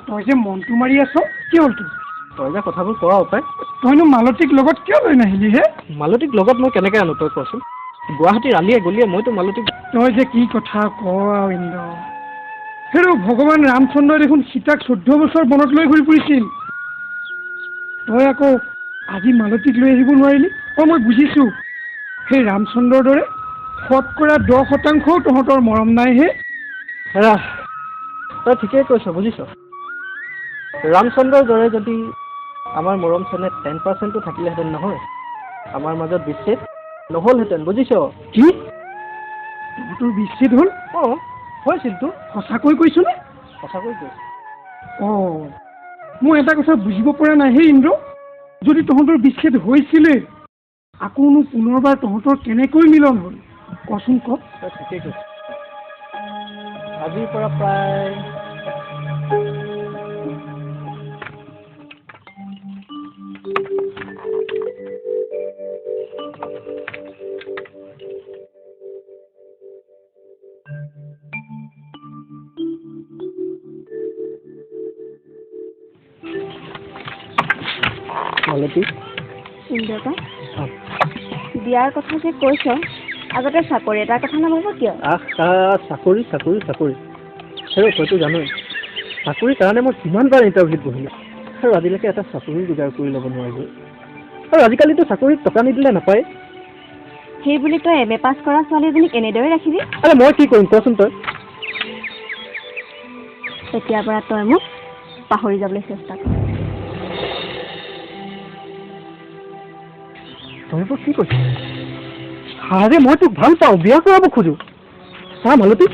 তই যে মনটো মাৰি আছ কি হ'ল তোৰ? তই যে কথাবোৰ কোৱা উপায় তইনো মালতীক লগত কিয় লৈ নাহিলি হে? মালতীক লগত মই কেনেকৈ আনো তই কচোন? গুৱাহাটীৰ আলিয়ে গলিয়ে মইতো মালতীক। তই যে কি কথা ক আৰু ইন্দ্ৰ, হেৰৌ ভগৱান ৰামচন্দ্ৰই দেখোন সীতাক 14 বছৰ বনত লৈ ঘূৰি ফুৰিছিল। তই আকৌ আজি মালতীক লৈ আহিব নোৱাৰিলি? মই বুজিছোঁ, সেই ৰামচন্দ্ৰৰ দৰে শতকৰা 10% তহঁতৰ মৰম নাই হে। হেৰা, তই ঠিকেই কৈছ বুজিছ। ৰামচন্দ্ৰৰ দৰে যদি আমাৰ মৰম চেনেহ 10%ও থাকিলেহেঁতেন নহয়, আমাৰ মাজত বিচ্ছেদ নহ'লহেঁতেন বুজিছ। কি তহঁতৰ বিচ্ছেদ হ'ল? অঁ হৈছিলতো। সঁচাকৈ কৈছোনে? সঁচাকৈ কৈছোঁ। অঁ, মই এটা কথা বুজিব পৰা নাই হে ইন্দ্ৰ, যদি তহঁতৰ বিচ্ছেদ হৈছিলে আকৌনো পুনৰবাৰ তহঁতৰ কেনেকৈ মিলন হ'ল কচোন ক? তই ঠিকেই কৈছ। আজিৰ পৰা প্ৰায় মালতী ইন্দ্ৰকা, বিয়াৰ কথা যে কৈছ, আগতে চাকৰি এটাৰ কথা নাভাব কিয়? চাকৰি চাকৰি চাকৰি হেৰৌ তইতো জানই চাকৰিৰ কাৰণে মই কিমানবাৰ ইণ্টাৰভিউত বহিলোঁ আৰু আজিলৈকে এটা চাকৰি যোগাৰ কৰি ল'ব নোৱাৰিলোঁ। আৰু আজিকালিতো চাকৰিত টকা নিদিলে নাপায়। সেই বুলি তই MA পাছ কৰা ছোৱালী এজনীক এনেদৰে ৰাখিবি? আৰে মই কি কৰিম কচোন তই? তেতিয়াৰ পৰা তই মোক পাহৰি যাবলৈ চেষ্টা কৰ। তই মোক কি কৈছ? আৰে মই তোক ভাল পাওঁ, বিয়া কৰাব খোজোঁ। চা মালতী,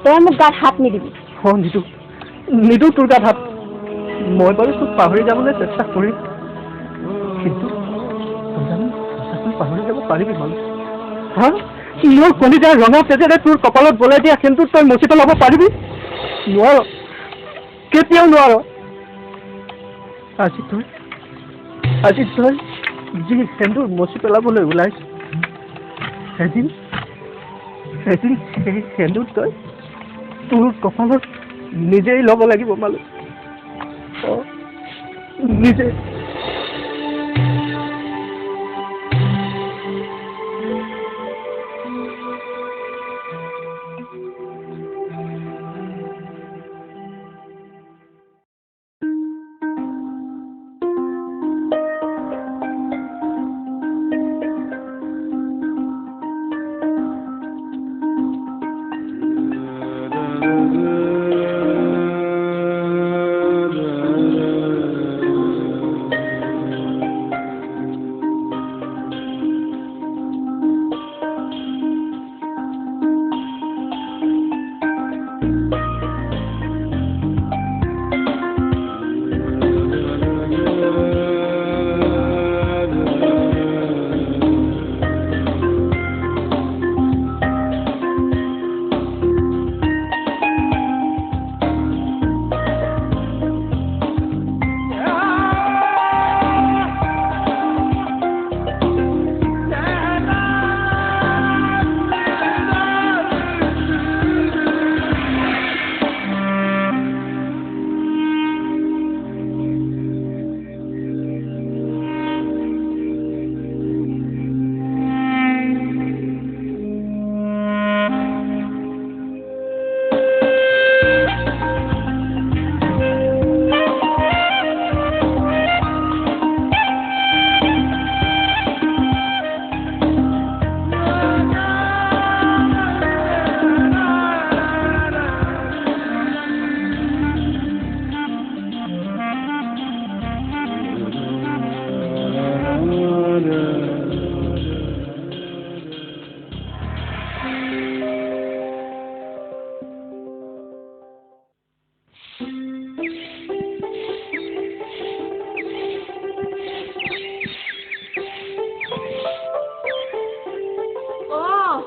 তই মোক গাত হাত নিদিবি। অঁ নিদো তোৰ গাত হাত। মই বাৰু তোক পাহৰি যাবলৈ চেষ্টা কৰিম, কিন্তু তই জানো সঁচাকৈ পাহৰি যাব পাৰিবি মালতী? হা, মোৰ কলিজাৰ ৰঙা তেজেৰে তোৰ কপালত বলাই দিয়া সেন্দুৰ তই মচি পেলাব পাৰিবি? নোৱাৰ, কেতিয়াও নোৱাৰ। আজি তই যি সেন্দুৰ মচি পেলাবলৈ ওলাইছ, এদিন সেই সেন্দুৰ তই তোৰ কপালত নিজেই ল'ব লাগিব মালতী। অঁ নিজে।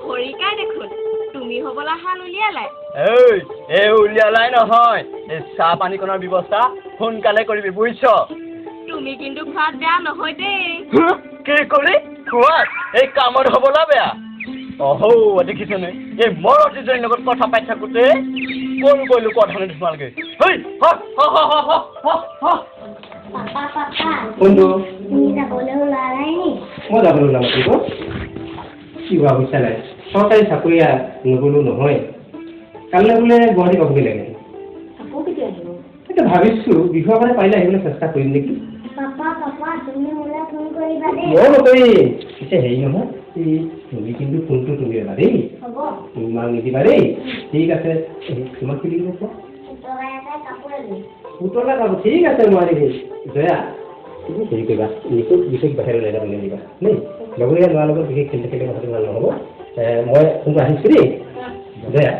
খৰিকাই দেখোন তুমি হবলা হাল উলিয়ালাই। এই উলিয়ালাই নহয়, এই চাহ পানীকণৰ ব্যৱস্থা সোনকালে কৰিবি বুজিছ। তুমি কিন্তু খোৱাত বেয়া নহয় দেই। কি কৰি খোৱাত এই কামত হবলা বেয়া? অহৌ দেখিছনে, এই মৰ অতিজনীৰ লগত কথা পাতি থাকোতে কোন কৰিলো কথা নে তোমালোকে? হেই পাপা পাপা কোনটো তুমি যাবলৈ ওলোৱা নাই নি মই যাবলৈ ওলাম কিন্তু কি হোৱা বুজিছা নাই চৰকাৰী চাকৰিয়া নগ'লো নহয় কাইলৈ বোলে গুৱাহাটী পাবগৈ লাগে আকৌ কেতিয়া আহিব তাকে ভাবিছোঁ বিহুৱা মানে পাৰিলে আহিবলৈ চেষ্টা কৰিম নেকি পাপা পাপা তুমি মোলৈ ফোন কৰিবা দেই মই নকৰিম পিছে হেৰি নহয় তুমি কিন্তু ফোনটো তুলিবা দেই হ'ব তোমাক নিদিবা দেই ঠিক আছে তোমাক কি লাগিব কোৱা পুতলা এটাই কাপোৰ এযোৰ পুতলা কাপোৰ ঠিক আছে মই আনিম জয়া তুমি হেৰি কৰিবা নিখোজ বিশেষ বাহিৰলৈ লৈ যাব নিদিবা দেই লগৰীয়া ল'ৰাৰ লগত বিশেষ খেলি থাকিলে কথাটো ভাল নহ'ব মই ফোনটো আহিছোঁ দেই জয়া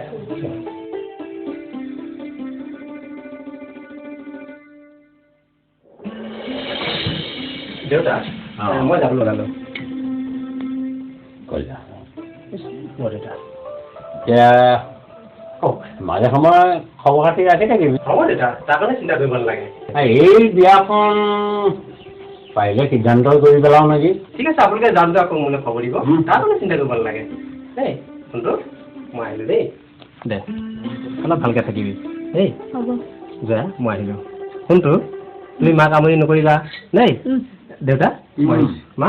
দেউতা মই যাবলৈ ওলালোঁ কইলা মই দেউতা এতিয়া মাজে সময়ে খবৰ খাতি ৰাখি থাকিবি হ'ব দেউতা তাৰ কাৰণে চিন্তা কৰিব নালাগে এই বিয়াখন পাৰিলে সিদ্ধান্ত কৰি পেলাও নেকি ঠিক আছে আপোনালোকে যাওঁতে আকৌ মোলৈ খবৰ দিব তাৰ কাৰণে চিন্তা কৰিব নালাগে দেই ফোনটো মই আহিলোঁ দেই দে অলপ ভালকৈ থাকিবি দেই হ'ব জয়া মই আহিলোঁ ফোনটো তুমি মাক আমনি নকৰিবা দেই দেউতা মই মা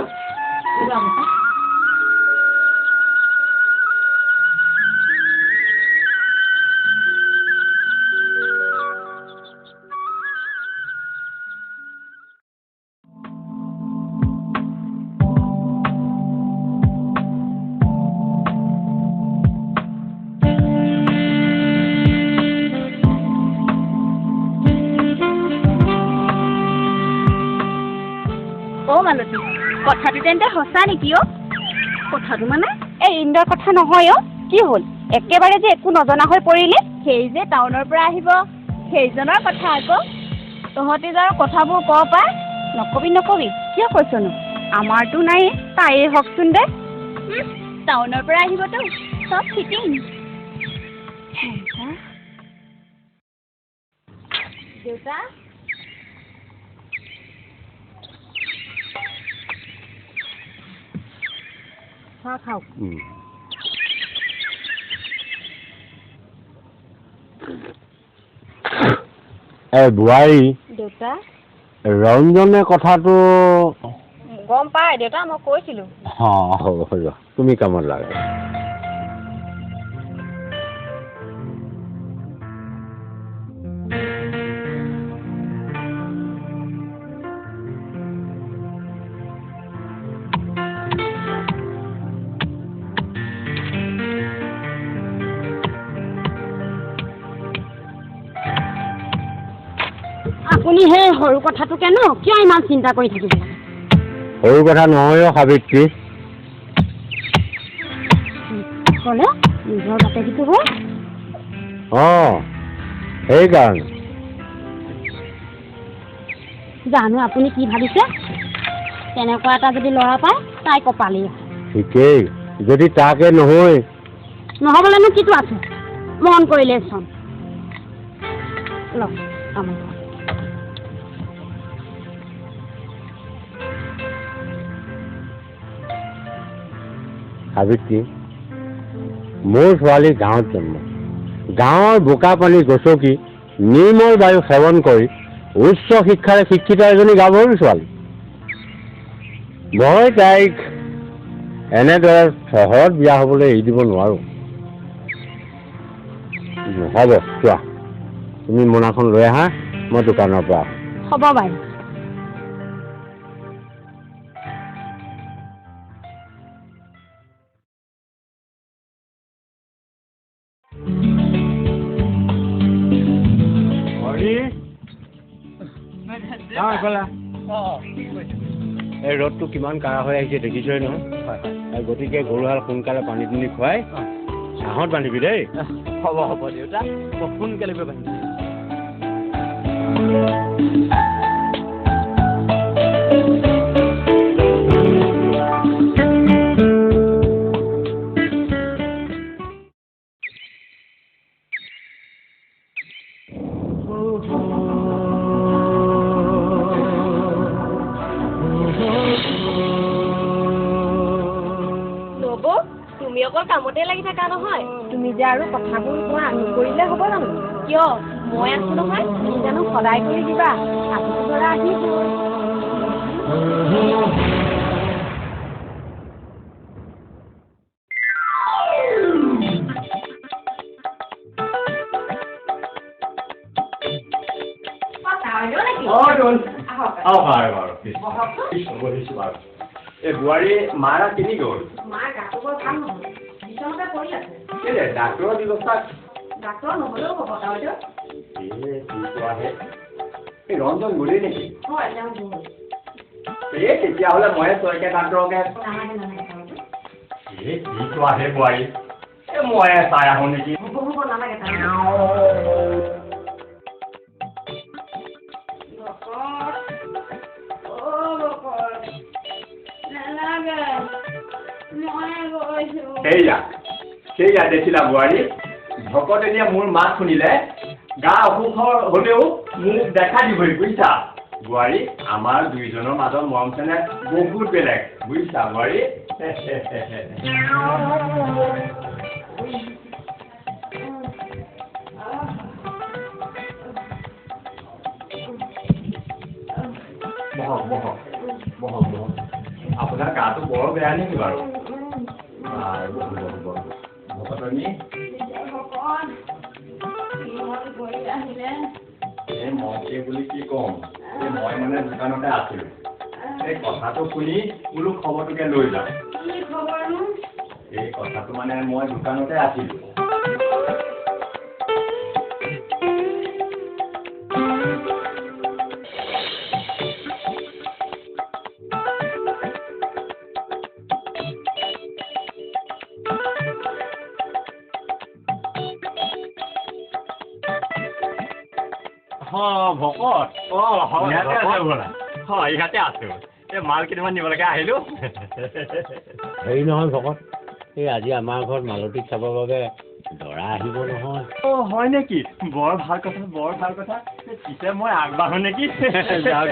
অ' মালতী কথাটো তেন্তে সঁচা নেকি অ' কথাটো মানে এই ইন্দ্ৰৰ কথা নহয় অ' কি হ'ল একেবাৰে যে একো নজনা হৈ পৰিলি সেই যে টাউনৰ পৰা আহিব সেইজনৰ কথা আকৌ তহঁতি যাৰ কথাবোৰ ক পাই নকবি কিয় কৈছনো আমাৰতো নাই তাইয়ে হওকচোন দে টাউনৰ পৰা আহিবতো চব ফিটিং দেউতা চাহ খাওক বোৱাৰী দেউতা ৰঞ্জনে কথাটো গম পাই দেউতা মই কৈছিলোঁ হ'ব তুমি কামত লাগে আপুনি সেই সৰু কথাটোকেনো কিয় ইমান চিন্তা কৰি থাকিব লাগে সৰু কথা নহয় সাবিত্ৰী ক'লে নিজৰ বাপেকীটো হ'ল সেইকাৰণে জানো আপুনি কি ভাবিছে তেনেকুৱা এটা যদি ল'ৰা পায় তাই কপালেই ঠিকেই যদি তাকে নহয় নহ'বলেনো কিটো আছে মন কৰিলে চোন লওক তামোল সাবিত্ৰী মোৰ ছোৱালী গাঁৱত জন্ম গাঁৱৰ বোকা পানী গছকি নিৰ্মল বায়ু সেৱন কৰি উচ্চ শিক্ষাৰে শিক্ষিত এজনী গাভৰু ছোৱালী মই তাইক এনেদৰে চহৰত বিয়া হ'বলৈ এৰি দিব নোৱাৰোঁ হ'ব চোৱা তুমি মোনাখন লৈ আহা মই দোকানৰ পৰা হ'ব বাৰু এই ৰ'দটো কিমান কাঢ়া হৈ আহিছে দেখিছই নহয় গতিকে গৰুহাল সোনকালে পানী দুনি খুৱাই ছাঁহত বান্ধিবি দেই হ'ব দেউতা মই সোনকালে গৈ বান্ধিম তুমি অকল কামতে লাগি থাকা নহয় তুমি যে আৰু কথাবোৰ কোৱা নকৰিলে হ'ব জানো কিয় মই আছো নহয়, তুমি জানো সদায় কৰি দিবা। আজিতো ধৰা আহিছো। এই বোৱাৰী মাৰা কিনি গ'ল। মাৰ গাটো বৰ ভাল নহয়, বিচনাতে পৰি আছে। কেলে ডাক্তৰৰ ব্যৱস্থা ডাক্তৰ নহ'লেও হ'ব বাইদেউ। কি কোৱাহে এই ৰঞ্জন গ'লেই নেকি? হয় তেওঁ গ'ল। এই তেতিয়াহ'লে ময়ে ছয়কে ডাক্তৰকে নালাগে নালাগে বাইদেউ। এই কি কোৱাহে বোৱাৰী এই ময়ে চাই আহোঁ নেকি? হ'ব হ'ব নালাগে তাৰ সেয়া দেখিলা বোৱাৰী ভকতনীয়ে মোৰ মাত শুনিলে গা অসুখ হ'লেও মোক দেখা দিবই বুজিছা বোৱাৰী আমাৰ দুইজনৰ মাজত মৰম চেনেহ বহুত বেলেগ বুজিছা বোৱাৰী বহক আপোনাৰ গাটো বৰ বেয়া নেকি বাৰু ভকতনী মকে বুলি কি ক'ম মই মানে দোকানতে আছিলো এই কথাটো শুনি বোলো খবৰটোকে লৈ যাম এই কথাটো মানে মই দোকানতে আছিলো ভকত ইয়াতে আছো এই মাল কেইটামান নিবলৈকে আহিলো হেৰি নহয় ভকত এই আজি আমাৰ ঘৰত মালতীক চাবৰ বাবে দৰা আহিব নহয় হয় নেকি বৰ ভাল কথা পিছে মই আগবাঢ়ো নেকি যাওক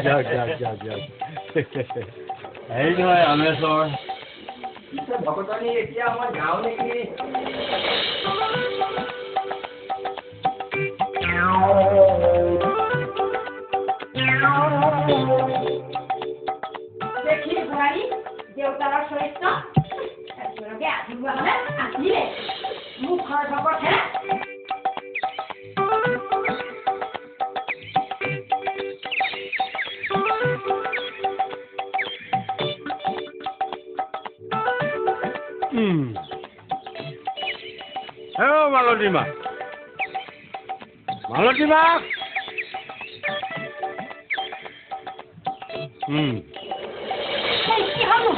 হেৰি নহয় ৰামেশ্বৰ পিছে ভকতনী এতিয়া মই যাওঁ নেকি দেখি বোৱাৰী দেউতাৰ চৰিত্ৰ একেলগে আহিব হ'লে আহিলে মোক ঘৰ ভকতহে মালতী মা কি হ'লনো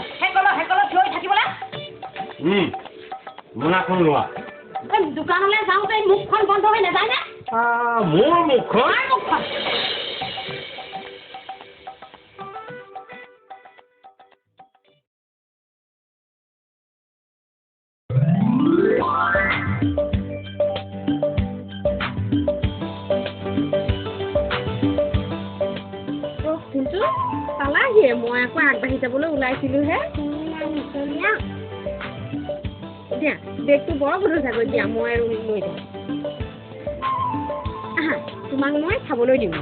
হেকলত থৈ থাকিবলৈ মোনাখন লোৱা দোকানলৈ যাওঁতে মুখখন বন্ধ হৈ নাযায় নে মোৰ মুখখন মুখখন পালাহিয়ে মই আকৌ আগবাঢ়ি যাবলৈ ওলাইছিলোহে দিয়া বেগটো বৰ গধুৰ চাগৈ দিয়া মই আৰু লৈ দিম আহা তোমাক মই খাবলৈ দিম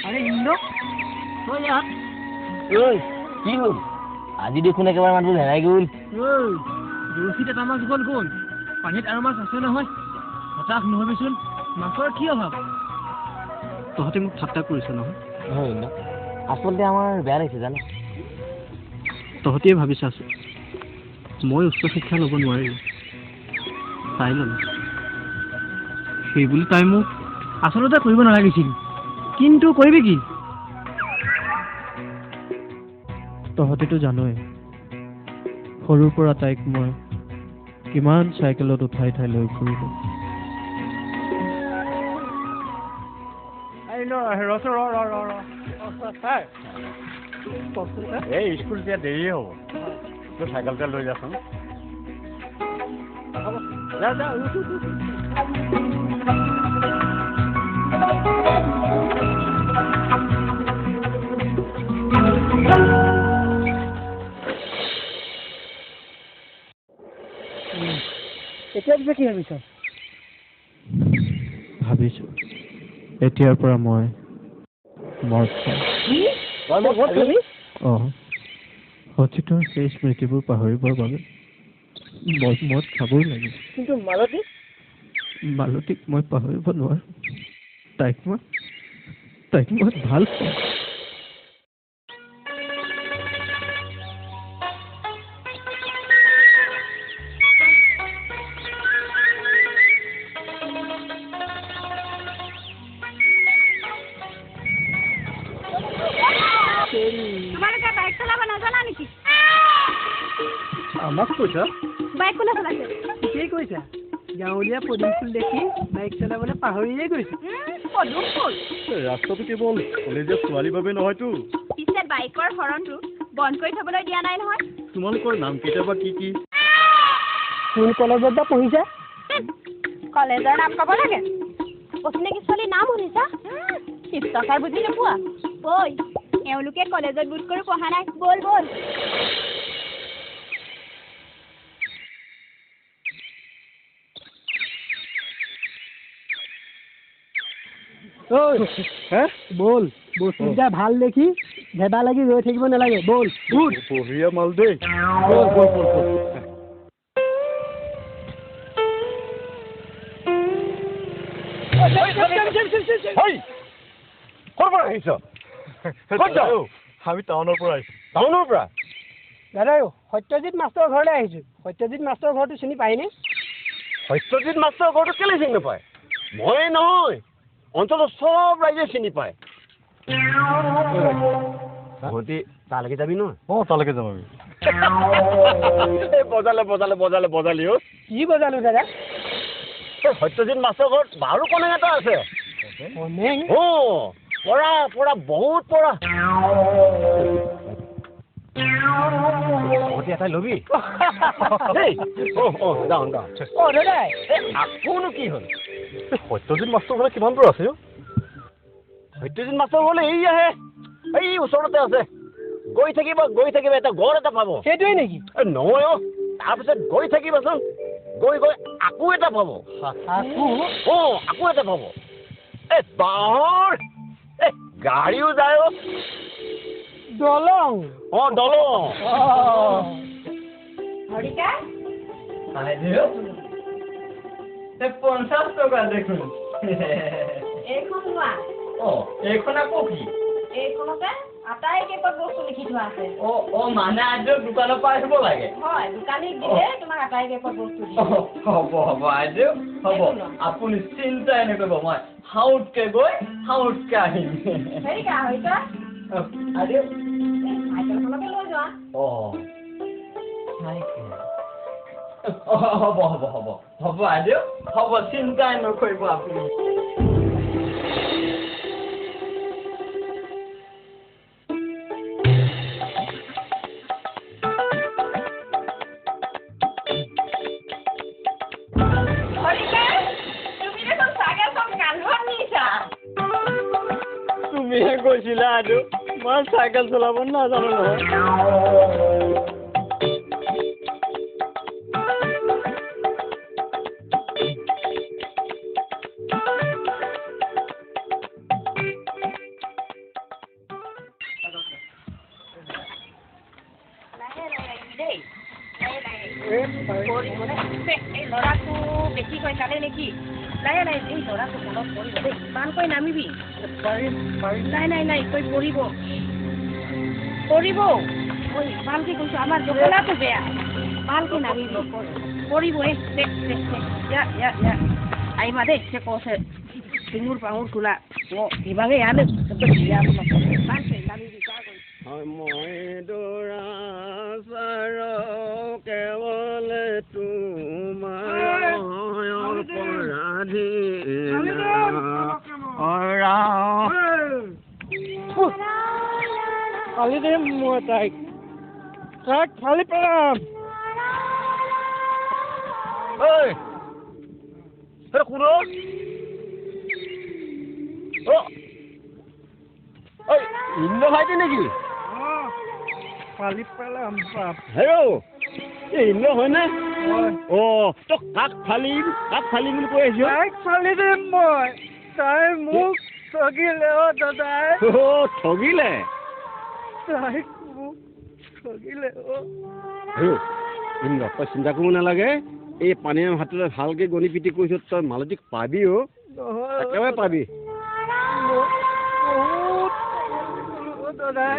আৰে ইন্দ্ৰ কি হল আজি দেখোন একেবাৰে মানুহটো হেৰাই গ'ল ৰচিত এটা মাছ গ'ল পানীত আৰু মাছ আছে নহয় হতাশ নহবিচোন মাছৰ কি অভাৱ তহঁতে মোক ঠাট্টা কৰিছ নহয় নহয় ইন্দ্ৰ আচলতে আমাৰ বেয়া লাগিছে জানো তহঁতিয়ে ভাবিছাছো মই উচ্চ শিক্ষা ল'ব নোৱাৰিলোঁ তাই ল'লে সেই বুলি তাই মোক আচলতে কৰিব নালাগিছিল কিন্তু কৰিবি কি তহঁতেতো জানই সৰুৰ পৰা তাইক মই কিমান চাইকেলত উঠাই লৈ ফুৰিলোঁ এই স্কুল এতিয়া দেৰি হ'ব তোৰ চাইকেলতে লৈ যাচোন এতিয়া পিছে কি ভাবিছ? ভাবিছোঁ এতিয়াৰ পৰা মই মদ খাম। অতীতৰ সেই স্মৃতিবোৰ পাহৰিবৰ বাবে মই মদ খাবই লাগিব। কিন্তু মালতী মালতীক মই পাহৰিব নোৱাৰো। তাইক মই ভাল পাওঁ। তোমালোকে বাইক চলাব নাজানা নেকি? আমাক কৈছা? বাইক কোনে চলাইছে? ঠিকেই কৈছা, গাঁৱলীয়া পদুম ফুল দেখি বাইক চলাবলৈ পাহৰিয়ে গৈছো। পদুম ফুল। ৰাস্তাটো কেৱল কলেজীয়া ছোৱালীৰ বাবে নহয়তো। পিছে বাইকৰ হৰণটো বন্ধ কৰি থবলৈ দিয়া নাই নহয়। তোমালোকৰ নাম কেইটা বা কি কি? কোন কলেজত বা পঢ়িছা? কলেজৰ নাম ক'ব লাগে? অচিনাকি ছোৱালীৰ নাম শুনিছা? শিষ্টাচাৰ বুজি নোপোৱা? বৈ, এওঁলোকে কলেজত বুট কৰি পঢ়া নাই। বল বল। বল, বস্তুকেইটা ভাল দেখি ভেবা লাগি ৰৈ থাকিব নালাগে। বল বঢ়িয়া মাল দেই। আমি টাউনৰ পৰা আহিছো। টাউনৰ পৰা? দাদা সত্যজিৎ মাষ্টৰৰ ঘৰলৈ আহিছো। সত্যজিৎ মাষ্টৰৰ ঘৰটো চিনি পায়নে? সত্যজিৎ মাষ্টৰৰ ঘৰটো কেলে চিনি নাপায়? মই নহয়, অঞ্চলৰ চব ৰাইজে চিনি পায়। ভণ্টি তালৈকে যাবি নহয়? তালৈকে যাম আমি। বজালি কি বজালো দাদা? সত্যজিৎ মাষ্টৰৰ ঘৰত বাৰু কণেং এটা আছে। কণেং? পৰা বহুত পৰা। ভণ্টি এটাই লবি? যাওঁ। দাদা আকৌনো কি হ'ল? সত্যজিৎ মাষ্টৰ ঘৰলৈ কিমান দূৰ আছে? সত্যজিৎ মাষ্টৰ ঘৰলৈ এই আহে, এই ওচৰতে আছে। গৈ থাকিব এটা গড় এটা পাব। সেইটোৱে নেকি? নহয় তাৰপিছত গৈ থাকিবাচোন, গৈ আকৌ এটা পাব। আকৌ এটা পাব। বাঁহৰ গাড়ীও যায়। দলং? দলং। হৰিকা 50 টকা দেখোন। এইখন লোৱা। এইখন আকৌ কি? এইখনতে আটাই কেইপদ বস্তু লিখি থোৱা আছে। মানে আইদেউ দোকানৰ পৰা আহিব লাগে? হয়, দোকানীক দিলে তোমাক আটাই কেইপদ বস্তু দিব। হ'ব আইদেউ, হ'ব। আপুনি চিন্তাই নকৰিব, মই হাউতকে গৈ হাউতকে আহিম। হৰিকা আইদেউ চাইকেলখনকে লৈ যোৱা। হ'ব আইদেউ, হ'ব, চিন্তাই নকৰিব আপুনি। তুমিহে কৈছিলা আইদেউ, মই চাইকেল চলাব নাজানো নহয়। এই ল'ৰাটো বেছিকৈ কাটে নেকি? নাই এই ল'ৰাটো মনত পৰিব দেই। ইমানকৈ নামিবি। নাই কৈ পৰিব। ভালকে কৈছো, আমাৰ জগলাটো বেয়া। ভালকে নামিবি। পৰিব। আহিবা দেই, সে কৈছে চিঙুৰ পাঙুৰ তোলা। ইভাগে আনে ভালকে নামিবি। মই দৌৰা চাৰ কেৱল তোমাৰ ফালি দিম মই তাইক ফালি পেলাম। কোনো ইন্দ্ৰ ভাইটি নেকি? ফালি পেলাম বাপ। হেৰৌ, এই ইন্দ্ৰ হয়নে? অ' তই কাক ফালিম বুলি কৈ আহিছ? তাইক ফালি দিম মই। তাই মোক ঠগিলে দাদাই। ঠগিলে? তাইক মোক ঠগিলে ইন্দ্ৰ, তই চিন্তা কৰিব নালাগে। এই পানীৰ হাতলৈ ভালকে গণি পিটি কৰিছ, তই মালতীক পাবি নহয় একেবাৰে পাবি। বহুত দাদাই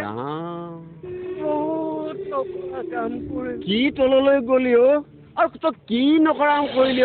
বহুত নকৰা কাম কৰিল। কি তললৈ গলি আৰু তই কি নকৰা কাম কৰিলি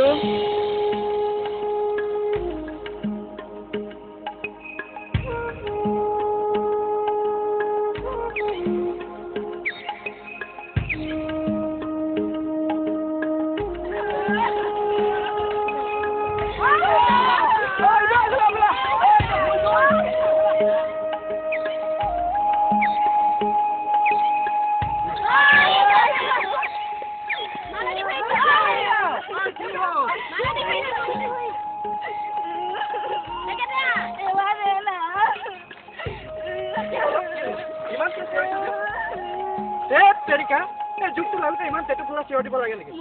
যুগটো লাগোতে ইমান পেটু ফুলা চিঞৰ দিব লাগে নেকি?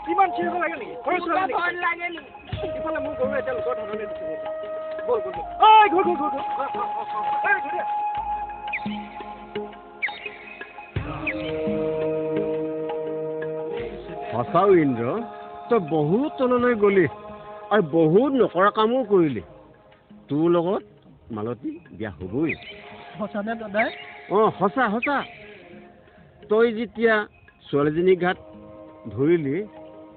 কিমান চিঞৰিব লাগে নেকি? ইফালে মোৰ গৰু এতিয়া লোকৰ ধৰণে দিছে। বল বল ঘৰ সঁচাও ইন্দ্ৰ, তই বহুত তললৈ গলি আৰু বহুত নকৰা কামো কৰিলি। তোৰ লগত মালতী বিয়া হ'বই। সঁচানে দাদাই? সঁচা। তই যেতিয়া ছোৱালীজনীৰ গাত ধৰিলি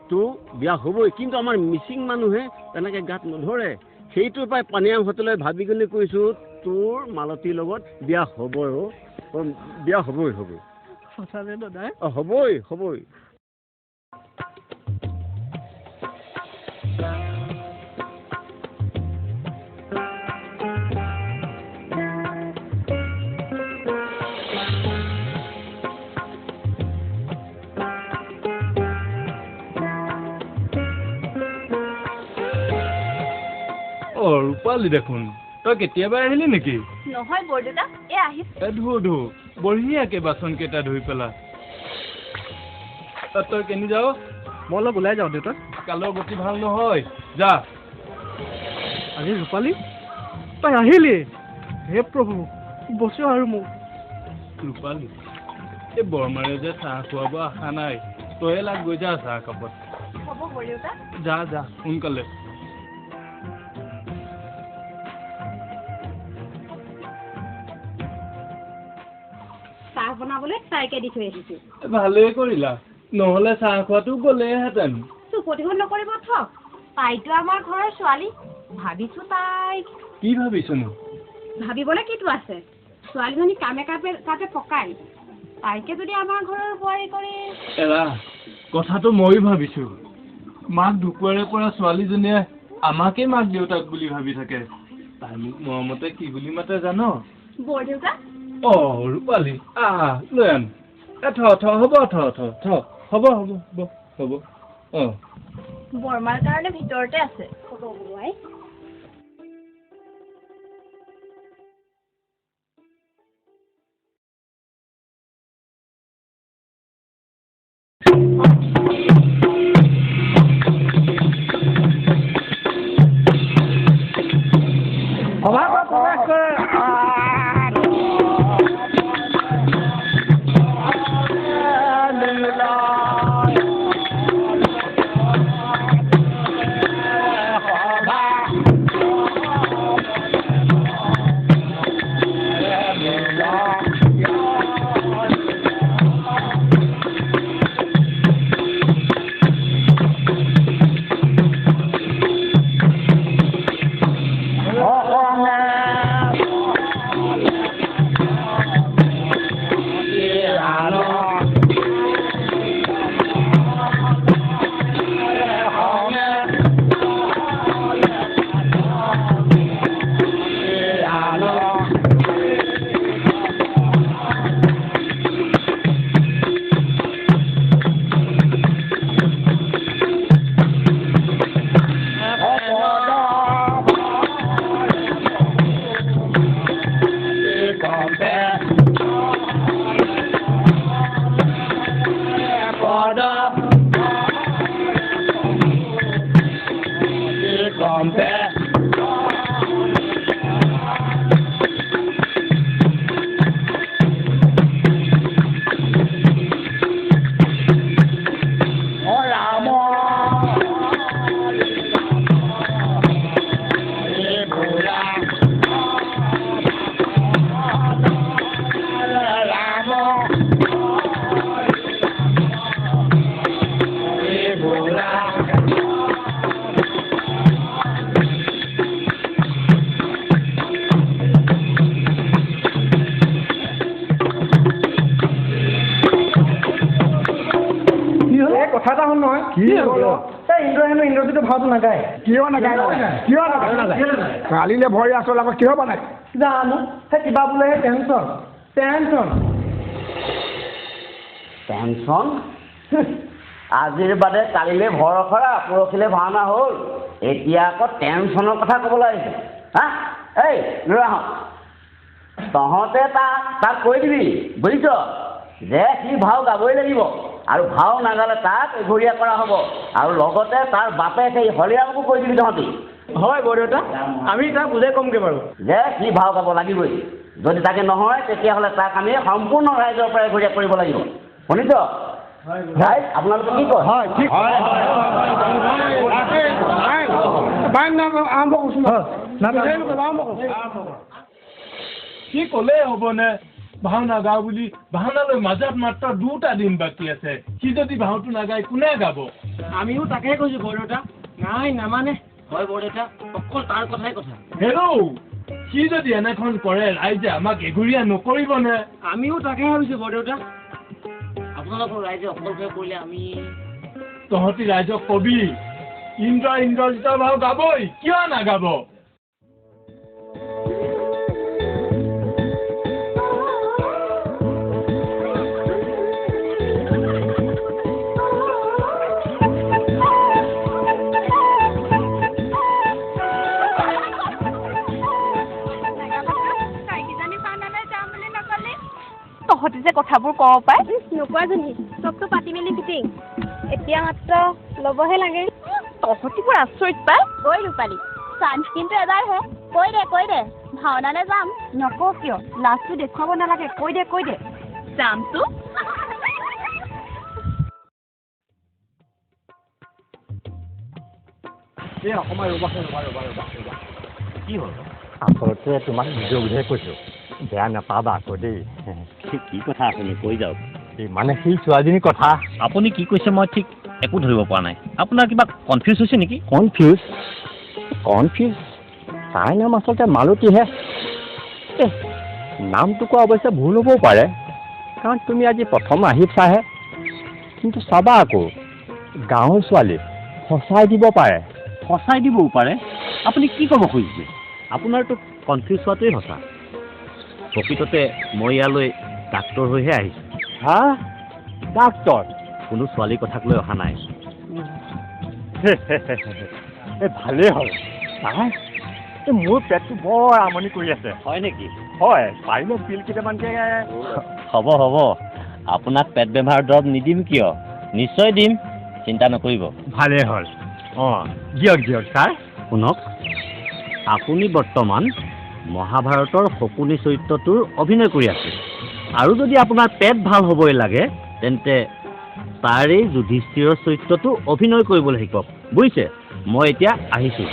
তোৰ বিয়া হ'বই। কিন্তু আমাৰ মিচিং মানুহে তেনেকৈ গাত নধৰে। সেইটোৰ পৰাই পানীয়াম হতলৈ ভাবি কিনে কৈছোঁ তোৰ মালতীৰ লগত বিয়া হ'বই। বিয়া হ'বই। সঁচানে দাদাই? হ'বই। ৰূপালী দেখোন, তই কেতিয়াবা আহিলি নেকি? নহয় বৰদেউতা, আহিছে। ধু বঢ়িয়াকে বাচন কেইটা ধুই পেলা। তই কেনি যাৱ? মই অলপ ওলাই যাওঁ দেউতা। কালৰ গতি ভাল নহয়, যা। আজি ৰূপালী তই আহিলি? হে প্ৰভু, বচোৱা আৰু মোক। ৰূপালী, এই বৰমাৰে যে চাহ খুৱাব আশা নাই। তয়ে লাগ গৈ যা চাহ কাপত। হ'ব বৰদেউতা। যা সোনকালে। চাহ বনাবলৈ তাইকে দি থৈ আহিছো। ভালেই কৰিলা, নহলে চাহ খোৱাটো গলেহেঁতেন। চুপতিখন নকৰিব থক। তাইতো আমাৰ ঘৰৰ ছোৱালী। ভাবিছো তাইক। কি ভাবিছনো? ভাবিবলৈ কিটো আছে? ছোৱালীজনী কামে কাপে পকাই। তাইকে যদি আমাৰ ঘৰৰ বোৱাৰী কৰি। এৰা, কথাটো ময়ো ভাবিছো। মাক ঢুকুৱাৰে পৰা ছোৱালীজনীয়ে আমাকে মাক দেউতাক বুলি ভাবি থাকে। তাই মোক মৰমতে কি বুলি মাতে জানো? বৰদেউতা। ৰূপালী, লৈ আন। হ'ব। বৰমাৰ কাৰণে ভিতৰতে আছে। হ'ব বোৱাই। কথা এটা শুন নহয় কি হ'ল? এই ইন্দ্ৰ হেনো ইন্দ্ৰজিতৰ ভাওটো নাগায় কিয় নাগায় কালিলে ভৰি আচল আকৌ কিয় বনাই জানো সেই কিবা বোলে সেই টেনচন টেনচন আজিৰ বাদে কালিলৈ ভৰসৰা পৰহিলৈ ভাওনা হ'ল এতিয়া আকৌ টেনচনৰ কথা ক'বলৈ আহিছে হা এই ল'ৰাহঁত তহঁতে তাক কৈ দিবি বুজিছ যে সি ভাও গাবই লাগিব আৰু ভাও নাগালে তাক এঘৰীয়া কৰা হ'ব আৰু লগতে তাৰ বাপেক সেই হৰিৰামকো কৈ দিবি তহঁতি হয় বৰদেউতা আমি তাক বুজাই ক'মগৈ বাৰু যে সি ভাও গাব লাগিবই যদি তাকে নহয় তেতিয়াহ'লে তাক আমি সম্পূৰ্ণ ৰাইজৰ পৰা এঘৰীয়া কৰিব লাগিব শুনিছ ৰাইজ আপোনালোকে কি কয় হয় ঠিক আৰম্ভ কৰিছোঁ সি ক'লেই হ'বনে ভাও নাগাওঁ বুলি ভাওনালৈ মাজত মাত্ৰ 2টা দিন বাকী আছে সি যদি ভাওটো নাগায় কোনে গাব আমিও তাকে কৈছোঁ বৰদেউতা নাই নামানে হয় বৰদেউতা অকল তাৰ কথাই কথা হেৰৌ সি যদি এনেখন কৰে ৰাইজে আমাক এঘৰীয়া নকৰিবনে আমিও তাকে ভাবিছোঁ বৰদেউতা আপোনালোকৰ ৰাইজে অকলশৰে কৰিলে আমি তহঁতি ৰাইজক কবি ইন্দ্ৰজিতৰ ভাও গাবই কিয় নাগাব তহঁতি যে কথাবোৰ ক'ব পাই নোকোৱাজনী চবটো পাতি মেলি ফিটিং এতিয়া মাত্ৰ ল'বহে লাগে তহঁতিবোৰ আচৰিত পাই কৈ ৰূপালী চান্স কিন্তু এবাৰহে কৈ দে ভাওনালৈ যাম নকওঁ কিয় লাজটো দেখুৱাব নালাগে কৈ দে যামতো অকণমান ৰ'বা কি হ'ল আচলতে তোমাক নিজৰ বুজাই কৈছোঁ বেয়া নাপাবা আকৌ দেই কি কথা আপুনি কৈ যাওক মানে সেই ছোৱালীজনীৰ কথা আপুনি কি কৈছে মই ঠিক একো ধৰিব পৰা নাই আপোনাৰ কিবা কনফিউজ হৈছে নেকি কনফিউজ তাইৰ নাম আচলতে মালতীহে নামটো কোৱা অৱশ্যে ভুল হ'বও পাৰে কাৰণ তুমি আজি প্ৰথম আহিছাহে কিন্তু চাবা আকৌ গাঁৱৰ ছোৱালী সঁচাই দিব পাৰে সঁচাই দিবও পাৰে আপুনি কি ক'ব খুজিছে আপোনাৰতো কনফিউজ হোৱাটোৱেই সঁচা প্ৰকৃততে মই ইয়ালৈ ডাক্তৰ হৈহে আহিছোঁ হা ডাক্তৰ কোনো ছোৱালীৰ কথাক লৈ অহা নাই ভালেই হ'ল মোৰ পেটটো বৰ আমনি কৰি আছে হয় নেকি হয় পাৰিলে পিল কেইটামানকে হ'ব আপোনাক পেট বেমাৰৰ দৰৱ নিদিম কিয় নিশ্চয় দিম চিন্তা নকৰিব ভালেই হ'ল অঁ দিয়ক ছাৰ শুনক আপুনি বৰ্তমান মহাভাৰতৰ শকুনি চৰিত্ৰটোৰ অভিনয় কৰি আছে আৰু যদি আপোনাৰ পেট ভাল হ'বই লাগে তেন্তে তাৰেই যুধিষ্ঠিৰৰ চৰিত্ৰটো অভিনয় কৰিবলৈ শিকক বুজিছে মই এতিয়া আহিছোঁ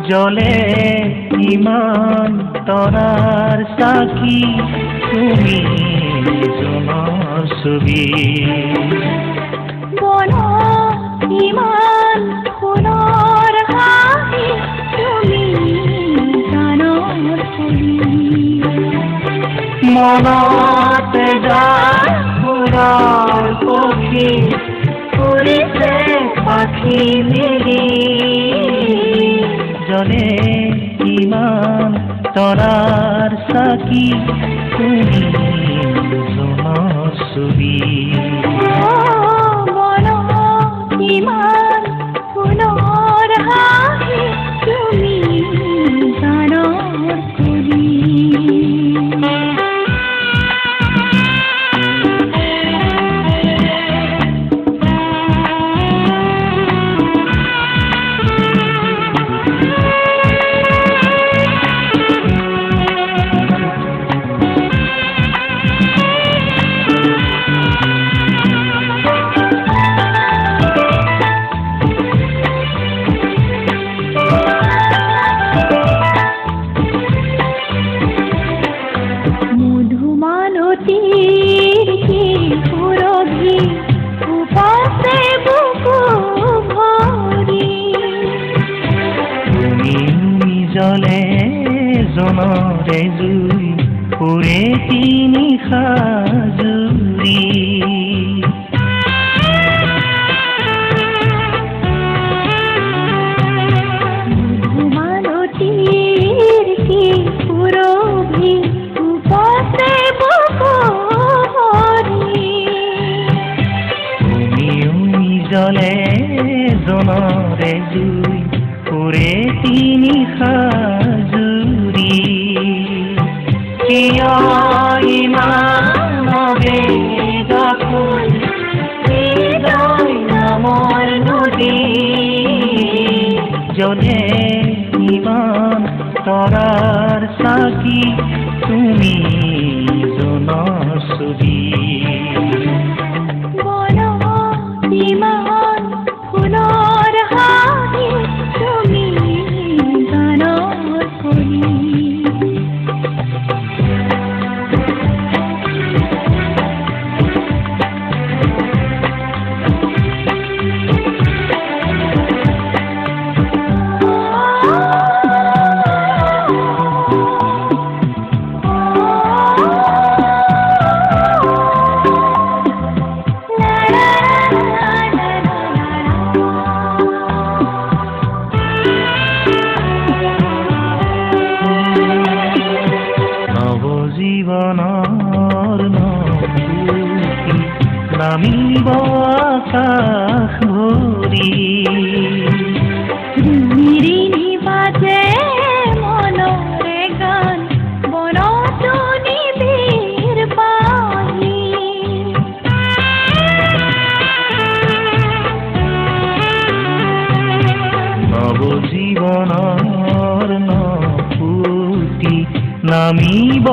জলে ইমান তৰাৰ সাক্ষী তুমি জনৰ ছবি ইমান সোণৰ হাঁহি তুমি গানৰ ফুলি মনতে গান ফুলৰ পক্ষী ফুৰিছে পাখি মেলি জলে ইমান তৰাৰ চাকি তুমি দুজনৰ ছবি ইমান ফুলৰ হাঁহি তুমি গানৰ কুলি জলে জনৰে জুই পুৰে তিনি সাজুৰি মধুমালতীৰ কি পুৰভি উপচে বকুৰি উমি জলে জনৰে জুই পুৰে তিনি সাজুৰি কিয় ইমান বেগাকুল হৃদয় নামৰ নদী জলে ইমান তৰাৰ চাকি তুমি জনৰ ছবি ইমান ফুলৰ হাঁহি তুমি গানৰ কুলি জীৱনৰ নদী নামিব আকাশ ভৰি নিৰিনি বাজে মনৰে গান বনতো নিবিৰ পাহি নৱজীৱনৰ নপুতি নামিব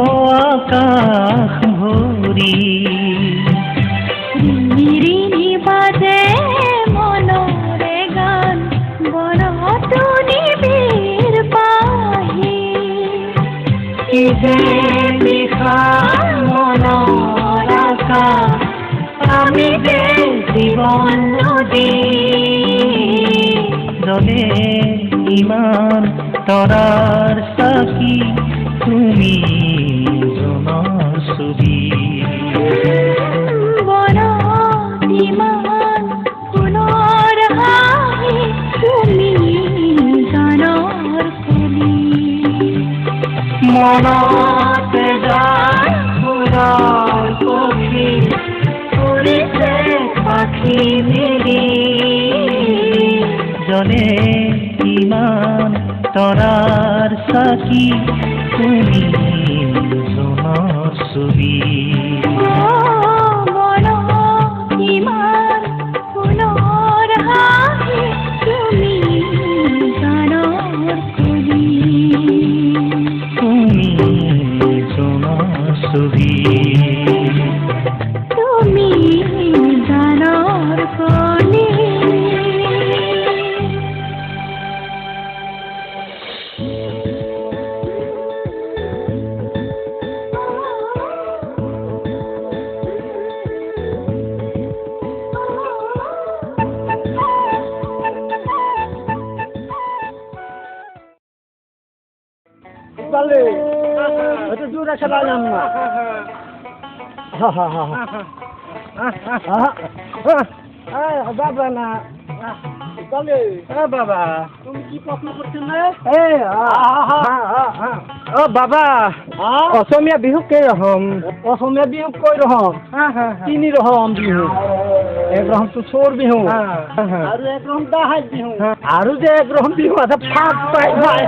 আকাশ ভৰি নিৰিনি বাজে মনৰে গান বনতো নিবিৰ পাহি কি যে বিশাল মনৰ আকাশ আমি যে জীৱন নদী জলে ইমান তৰাৰ চাকি তুমি জনৰ ছবি ইমান ফুলৰ হাঁহি তুমি গানৰ কুলি মনতে যায় ফুলৰ পক্ষী উৰিছে পাখি মেলি জলে ইমান তৰাৰ চাকি তুমি জনৰ ছবি ইমান ফুলৰ হাঁহি তুমি গানৰ কুলি তুমি জনৰ ছবি তুমি গানৰ কুলি itu sudah sebenarnya. Hahaha. Apa nak? বাবা তুমি কি প্ৰশ্ন কৰিছিলা বাবা অসমীয়া বিহু কেই ৰকম অসমীয়া বিহু কৈ ৰকম 3 ৰকম বিহু এক ৰকমটো চোৰ বিহু আৰু এক ৰকম দাহাই বিহু আৰু যে এক ৰকম বিহু আছে ফাট পাই মাৰে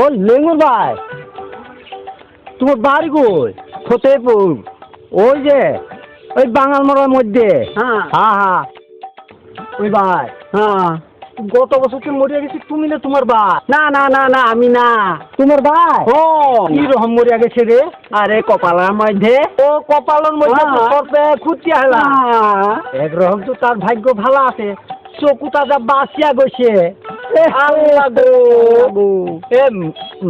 ও লেঙ্গুর ভাই তোমার বাড়ি কই ফতেপুর ওই যে ওই বাঙাল মরার মধ্যে হ্যাঁ ওই ভাই হ্যাঁ গত বছর কি মরিয়া গেছি তুমি না তোমার ভাই না না না না আমি না তোমার ভাই ও কি রকম মরিয়া গেছে রে আরে কপালের মধ্যে ও কপালের মধ্যে করতে খুঁটিয়া হলাম একরকম তো তার ভাগ্য ভালো আছে চকুটা যা বাঁচিয়া গৈছে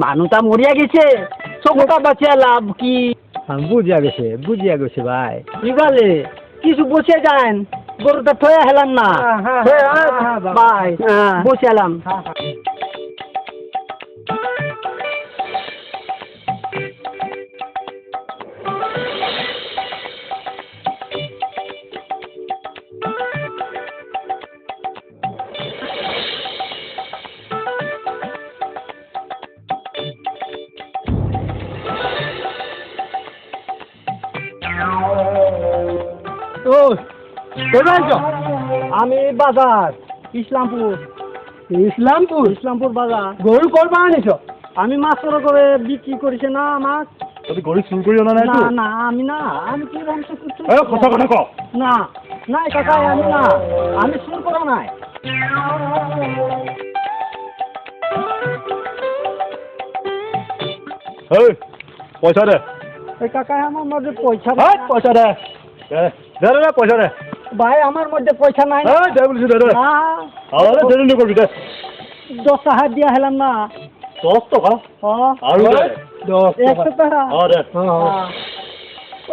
মানুষটা মরিয়া গেছে চকুটা বাঁচিয়া লাভ কি বুঝিয়া গেছে ভাই ইবালে কিছু বসে যান গরুটা থয়ে হেলাম না ভাই বসে এলাম আমি বাজার ইসলামপুর বাজার গরু করবা আনিছ আমি মাছর করে বিক্রি করেছে না মাছ তুমি গরু চুর কৰি অনা নাই না না আমি কি কথা কথা ক না নাই কাকা আমি না আমি চুর করা নাই পইচা দে এই কাকা আমার মধ্যে পয়সা পইচা দে পইচা দে ভাই আমার মধ্যে পয়সা নাই দে বলছি দে দেরি করবি দে 10 টাকা দিয়া হেলাম না 10 টাকা আৰু দে 100 টাকা দে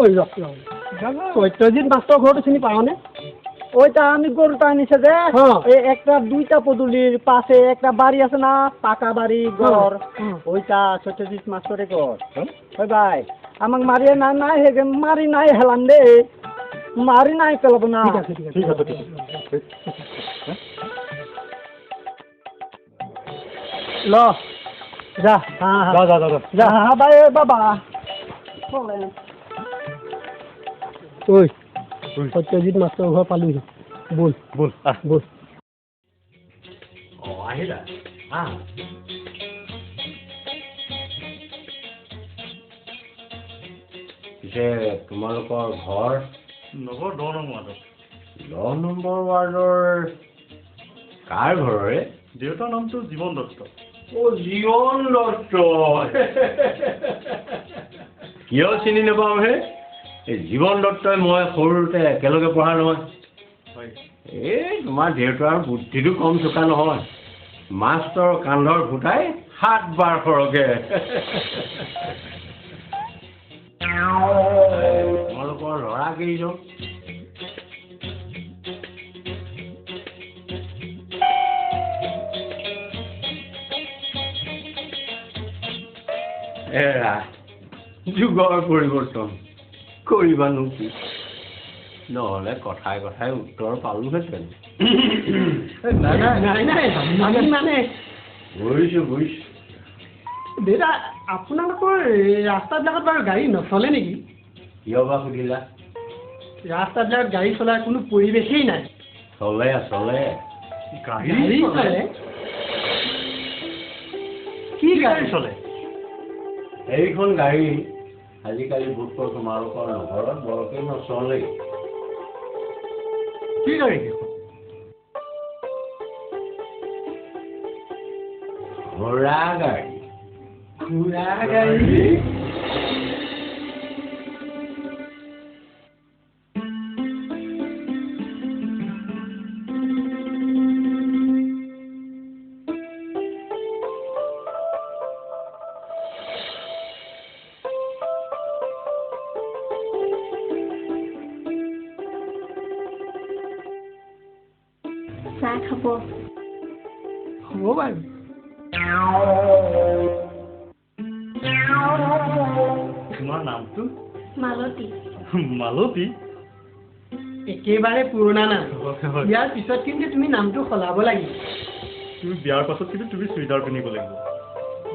ওই চৈত্যজিৎ মাষ্টৰ ঘৰটো চিনি পাও নে ওইটা আমি গরুটা আনিছে যে এই একটা দুইটা পদুলির পাশে একটা বাড়ি আছে না পাকা বাড়ি ঘর ওইটা সত্যজিৎ মাস্টারের ঘর ওই ভাই আমাকে মারিয়ে না নাই হেগে মারি নাই হেলাম দে মারি নাই পেলাবো না ঠিক আছে ল যা যা ভাই বাবা ওই সত্যজিৎ মাষ্টৰ ঘৰ পালোহি বল আহিলা পিছে তোমালোকৰ ঘৰ নগৰ 10 নম্বৰ ৱাৰ্ডৰ কাৰ ঘৰৰে দেউতাৰ নামটো জীৱন দত্ত জীবন দত্ত কিয় চিনি নাপাওঁ হে এই জীবন দত্তই মই সৰুতে একেলগে পঢ়া নহয় এই তোমাৰ দেউতাৰ বুদ্ধিটো কম চোকা নহয় মাষ্টৰ কান্ধৰ ফুটাই 7 বাৰ সৰগে তোমালোকৰ ল'ৰা কেইজন এৰা যুগৰ পৰিৱৰ্তন কৰিবানো কি নহ'লে কথাই উত্তৰ পালোহেঁতেন বুজিছোঁ দেউতা আপোনালোকৰ ৰাস্তাবিলাকত বাৰু গাড়ী নচলে নেকি কিয় বা সুধিলা ৰাস্তাবিলাকত গাড়ী চলাৰ কোনো পৰিৱেশেই নাই চলে গাড়ী চলে কি গাড়ী চলে এইখন গাড়ী আজিকালি বোধকৰো তোমালোকৰ নগৰত বৰকে নচলে কি গাড়ী ঘোঁৰা গাড়ী চাহ খাব হ'ব বাৰু তোমাৰ নামটো মালতী মালতী একেবাৰে পুৰণা নাম ইয়াৰ পিছত কিন্তু তুমি নামটো সলাব লাগিব তুমি বিয়াৰ পাছত কিন্তু তুমি চুইদাৰ পিন্ধিব লাগিব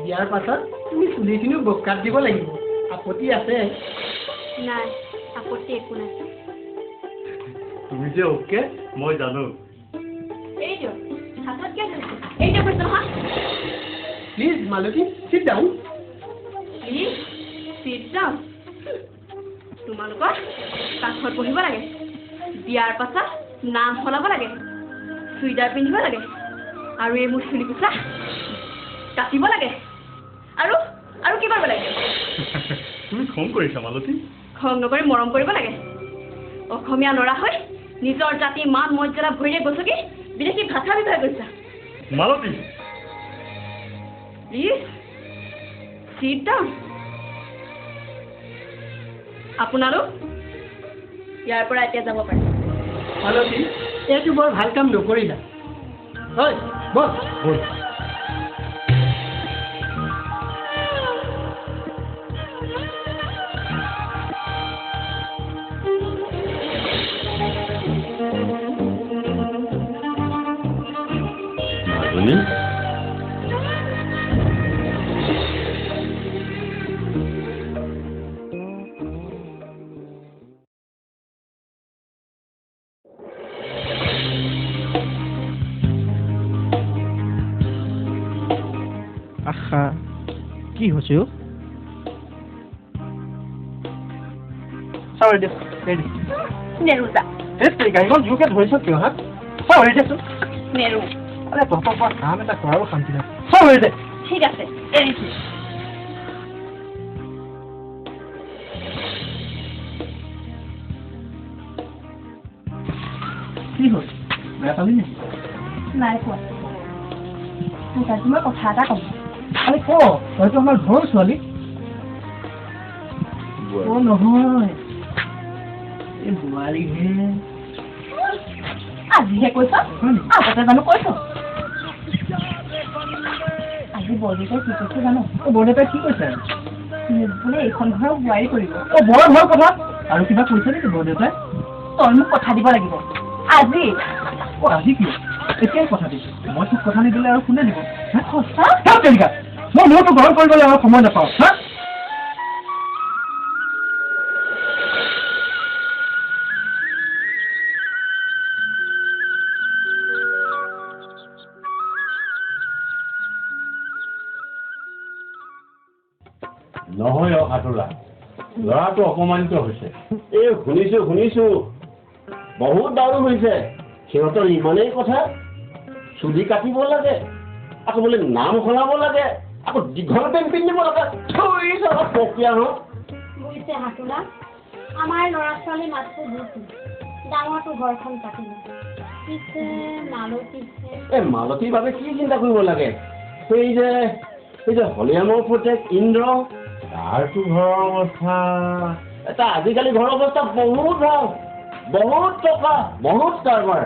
বিয়াৰ পাছত তুমি চুলিখিনিও বকাত দিব লাগিব আপত্তি আছে নাই আপত্তি একো নাই তুমি যে অ'কে মই জানো এইটো হাতত কিয় ধৰিছে এইটো কৈছো নহয় please Malati sit down please sit down তোমালোকৰ কাষত বহিব লাগে বিয়াৰ পাছত নাম সলাব লাগে চুইদাৰ পিন্ধিব লাগে আৰু এই মোৰ চুলি কোচা কাটিব লাগে আৰু আৰু কি কৰিব লাগে তুমি খং কৰিছা মালতী খং নকৰি মৰম কৰিব লাগে অসমীয়া ল'ৰা হৈ নিজৰ জাতি মান মৰ্যাদা ভৰিৰে গছকি বিদেশী ভাষা ব্যৱহাৰ কৰিছা মালতী প্লিজ চিট ডাউন আপোনালোক ইয়াৰ পৰা এতিয়া যাব পাৰে মালতী এইটো বৰ ভাল কাম নকৰিলা হয় বল ব'ল মাজনী আশা কি হৈছে চাওঁ ৰেডি ৰেডি নেৰুজা এই গাড়ীখন জোৰকে ধৰিছ কিয় হা চাওঁ ৰেডি আছো নেৰু আৰে তহঁতৰ পৰা কাম এটা কৰাৰো শান্তি নাই চাওঁ ৰেডি ঠিক আছে এৰিছোঁ কি হ'ল বেয়া পালি নে নাই কোৱা তোক আজি মই কথা এটা ক'ম আৰে ক হয়তো আমাৰ ঘৰ ছোৱালী ও নহয় এই বোৱাৰী হে আজিহে কৈছ আগতে জানো কৈছ আজি বৰদেউতাই কি কৈছে জানো ও বৰদেউতাই কি কৈছে বোলে এইখন ঘৰক বোৱাৰী কৰিব ও বৰ ভাল কথা আৰু কিবা কৈছে নেকি বৰদেউতাই তই মোক কথা দিব লাগিব আজি ও আজি কি এতিয়াই কথা দিছো মই তোক কথা নিদিলে আৰু কোনে দিব সঁচা মই মোৰতো গ্ৰহণ কৰিবলৈ আমাৰ সময় নাপাওঁ হা নহয় হাতোৰা ল'ৰাটো অপমানিত হৈছে এই শুনিছো বহুত দাৰু হৈছে সিহঁতৰ ইমানেই কথা চুলি কাটিব লাগে আকৌ বোলে নাম সলাব লাগে আকৌ দীঘল পেণ্ট পিন্ধিব লাগে প্ৰক্ৰিয়া বুজিছে হাতোলা আমাৰ ল'ৰা ছোৱালী মাতটো বুজি ডাঙৰটো ঘৰখন পাতিলে পিছে মালতীছে এই মালতীৰ বাবে কি চিন্তা কৰিব লাগে সেই যে হলিয়ামৰ পুতেক ইন্দ্ৰ তাৰতো ঘৰৰ অৱস্থা এটা আজিকালি ঘৰৰ অৱস্থা বহুত ভাল বহুত টকা বহুত কাৰবাৰ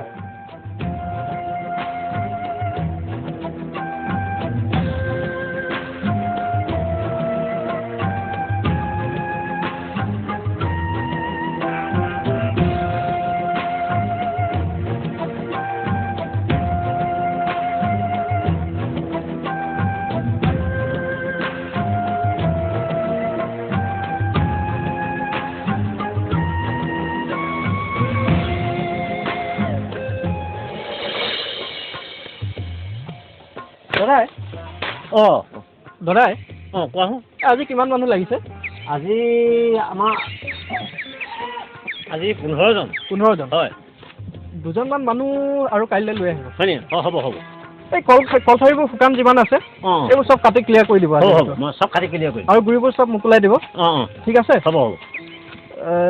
দাদাই দাদাই কোৱাচোন আজি কিমান মানুহ লাগিছে আজি আমাৰ আজি 15জন 15জন হয় দুজনমান মানুহ আৰু কাইলৈ লৈ আহিব হয় নি হ'ব এই কলঠাৰিবোৰ শুকান যিমান আছে এইবোৰ চব কাটি ক্লিয়াৰ কৰি দিব হ'ব মই চব কাটি ক্লিয়াৰ কৰিম আৰু গুৰিবোৰ চব মোকলাই দিব ঠিক আছে হ'ব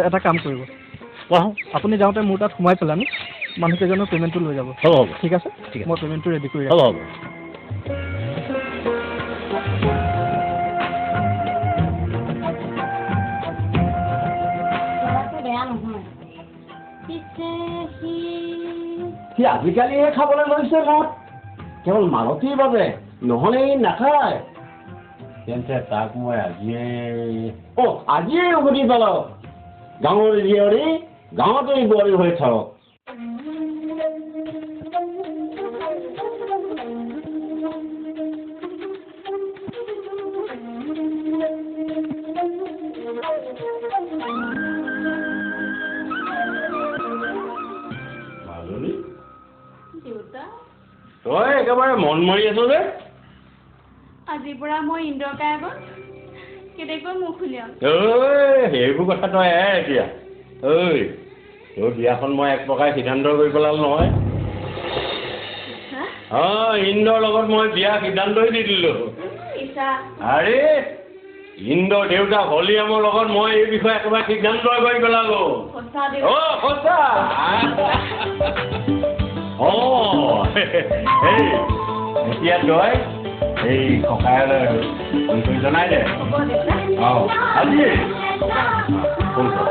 এটা কাম কৰিব কোৱাচোন আপুনি যাওঁতে মোৰ তাত সোমাই পেলাই আমি মানুহকেইজনৰ পে'মেণ্টটো লৈ যাব হ'ব ঠিক আছে মই পে'মেণ্টটো ৰেডি কৰি হ'ব বেয়া নহয় পিছে সি আজিকালিহে খাবলৈ লৈছে মত কেৱল মালতীৰ বাবে, নহ'লে ই নাখায়। তেন্তে তাক মই আজিয়ে উভতি পেলাও। গাঁৱৰ জীয়ৰী গাঁৱতেই বোৱাৰী হৈ থাকক। তই একেবাৰে মন মাৰি আছ যে? আজিৰ পৰা মই ইন্দ্ৰকা আগত কেনেকৈ মুখ উলিয়াম? সেইবোৰ কথা তই এতিয়া তোৰ বিয়াখন মই এক প্ৰকাৰ সিদ্ধান্ত কৰি পেলালো নহয়। ইন্দ্ৰৰ লগত মই বিয়া সিদ্ধান্তই দি দিলো। আৰে ইন্দ্ৰৰ দেউতা হলিয়ামৰ লগত মই এই বিষয়ে একেবাৰে সিদ্ধান্ত কৰি পেলালো। সঁচা। এতিয়া তই এই ককায়লৈ ফোন কৰি জনাই দে। আজি ফোন কৰ।